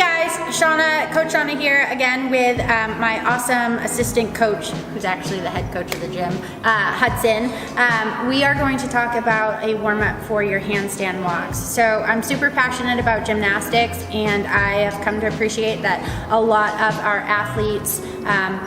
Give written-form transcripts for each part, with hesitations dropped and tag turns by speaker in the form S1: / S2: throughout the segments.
S1: guys, Coach Shauna here again with my awesome assistant coach, who's actually the head coach of the gym, Hudson. We are going to talk about a warm-up for your handstand walks. So I'm super passionate about gymnastics, and I have come to appreciate that a lot of our athletes,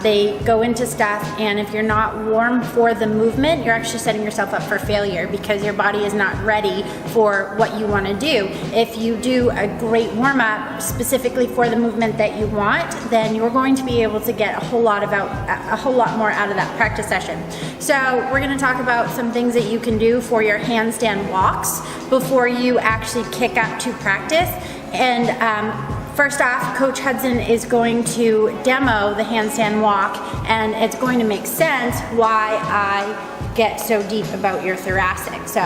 S1: they go into stuff, and if you're not warm for the movement, you're actually setting yourself up for failure because your body is not ready for what you want to do. If you do a great warm-up specifically for the movement that you want, then you're going to be able to get a whole lot more out of that practice session. So we're going to talk about some things that you can do for your handstand walks before you actually kick up to practice. And first off, Coach Hudson is going to demo the handstand walk, and it's going to make sense why I get so deep about your thoracic. So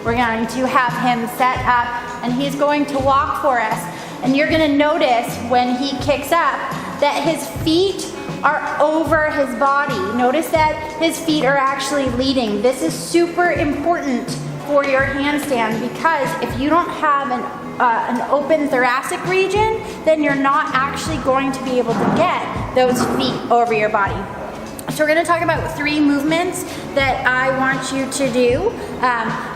S1: we're going to have him set up, and he's going to walk for us. And you're gonna notice when he kicks up that his feet are over his body. Notice that his feet are actually leading. This is super important for your handstand because if you don't have an open thoracic region, then you're not actually going to be able to get those feet over your body. So we're going to talk about 3 movements that I want you to do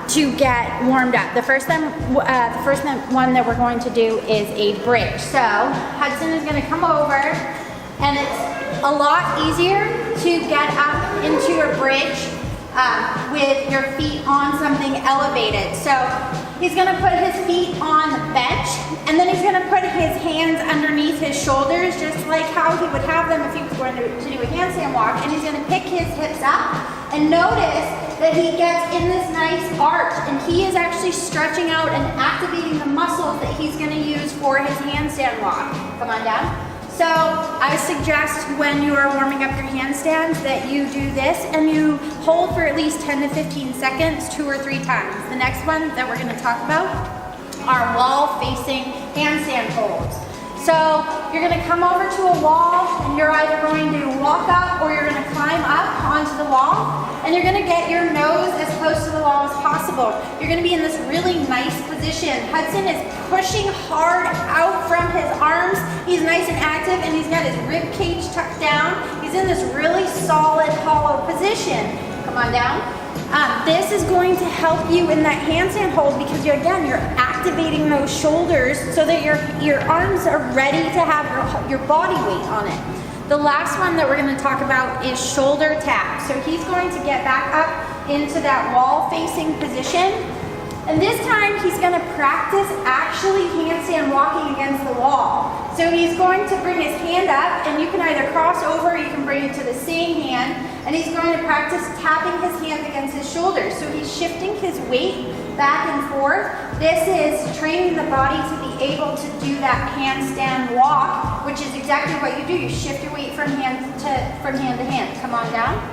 S1: to get warmed up. The first one that we're going to do is a bridge. So Hudson is going to come over, and it's a lot easier to get up into a bridge with your feet on something elevated. So he's going to put his feet on the bench, and then he's going to put his hands underneath his shoulders, just like how he would have them if he was going to do a handstand walk, and he's going to pick his hips up, and notice that he gets in this nice arch, and he is actually stretching out and activating the muscles that he's going to use for his handstand walk. Come on down. So I suggest when you are warming up your handstands that you do this and you hold for at least 10 to 15 seconds 2 or 3 times. The next one that we're going to talk about are wall-facing handstand holds. So you're going to come over to a wall, and you're either going to walk up or you're going to climb up onto the wall, and you're going to get your nose as close to the wall as possible. You're going to be in this really nice position. Hudson is pushing hard out from his arms. He's nice and active, and he's got his rib cage tucked down. He's in this really solid, hollow position. Come on down. This is going to help you in that handstand hold because you're activating those shoulders so that your arms are ready to have your body weight on it. The last one that we're going to talk about is shoulder tap. So he's going to get back up into that wall-facing position. And this time he's going to practice actually handstand walking against the wall. So he's going to bring his hand up, and you can either cross over or you can bring it to the same hand, and he's going to practice tapping his hands against his shoulders. So he's shifting his weight back and forth. This is training the body to be able to do that handstand walk, which is exactly what you do. You shift your weight from hand to hand. Come on down.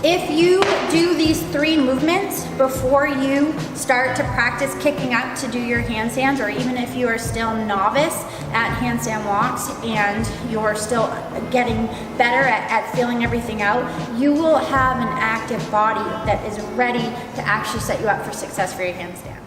S1: If you do these 3 movements before you start to practice kicking up to do your handstands, or even if you are still novice at handstand walks and you're still getting better at feeling everything out, you will have an active body that is ready to actually set you up for success for your handstand.